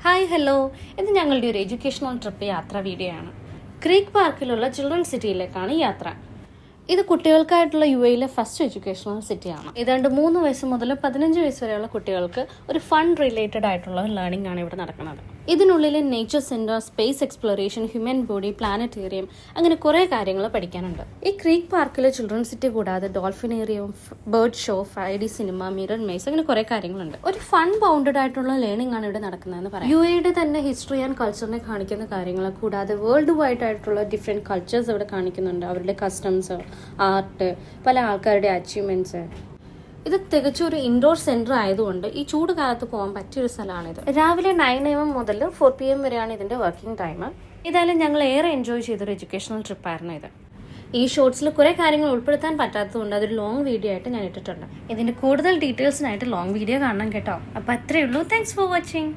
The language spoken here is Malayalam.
ഹായ് ഹലോ, ഇത് ഞങ്ങളുടെ ഒരു എഡ്യൂക്കേഷണൽ ട്രിപ്പ് യാത്രാ വീഡിയോ ആണ്. ക്രീക്ക് പാർക്കിലുള്ള ചിൽഡ്രൻ സിറ്റിയിലേക്കാണ് യാത്ര. ഇത് കുട്ടികൾക്കായിട്ടുള്ള UAE ഫസ്റ്റ് എഡ്യൂക്കേഷണൽ സിറ്റിയാണ്. ഏതാണ്ട് 3 വയസ്സ് മുതൽ 15 വയസ്സ് വരെയുള്ള കുട്ടികൾക്ക് ഒരു ഫൺ റിലേറ്റഡ് ആയിട്ടുള്ള ലേണിംഗ് ആണ് ഇവിടെ നടക്കുന്നത്. ഇതിനുള്ളിൽ nature centre, space exploration, human body, planetarium, അങ്ങനെ കുറേ കാര്യങ്ങൾ പഠിക്കാനുണ്ട്. ഈ ക്രീക്ക് പാർക്കിലെ ചിൽഡ്രൻ സിറ്റി കൂടാതെ ഡോൾഫിനേറിയം, bird show, 5D cinema, mirror maze, അങ്ങനെ കുറേ കാര്യങ്ങളുണ്ട്. ഒരു ഫൺ ബൗണ്ടഡ് ആയിട്ടുള്ള ലേണിംഗ് ആണ് ഇവിടെ നടക്കുന്നതെന്ന് പറയാം. UAE തന്നെ ഹിസ്റ്ററി ആൻഡ് കൾച്ചറിനെ കാണിക്കുന്ന കാര്യങ്ങൾ കൂടാതെ വേൾഡ് വൈഡ് ആയിട്ടുള്ള ഡിഫറെന്റ് കൾച്ചേഴ്സ് ഇവിടെ കാണിക്കുന്നുണ്ട്. അവരുടെ കസ്റ്റംസ്, ആർട്ട്, പല ആൾക്കാരുടെ അച്ചീവ്മെന്റ്സ്. ഇത് തികച്ചൊരു ഇൻഡോർ സെന്റർ ആയതുകൊണ്ട് ഈ ചൂട് കാലത്ത് പോകാൻ പറ്റിയൊരു സ്ഥലമാണിത്. രാവിലെ 9 AM മുതൽ 4 PM വരെയാണ് ഇതിന്റെ വർക്കിംഗ് ടൈം. ഏതായാലും ഞങ്ങൾ ഏറെ എൻജോയ് ചെയ്തൊരു എഡ്യൂക്കേഷണൽ ട്രിപ്പായിരുന്നു ഇത്. ഈ ഷോർട്സിൽ കുറേ കാര്യങ്ങൾ ഉൾപ്പെടുത്താൻ പറ്റാത്തതുകൊണ്ട് അതൊരു ലോങ് വീഡിയോ ആയിട്ട് ഞാൻ ഇട്ടിട്ടുണ്ട്. ഇതിന്റെ കൂടുതൽ ഡീറ്റെയിൽസിനായിട്ട് ലോങ് വീഡിയോ കാണണം കേട്ടോ. അപ്പോൾ അത്രയേ ഉള്ളൂ. Thanks for watching.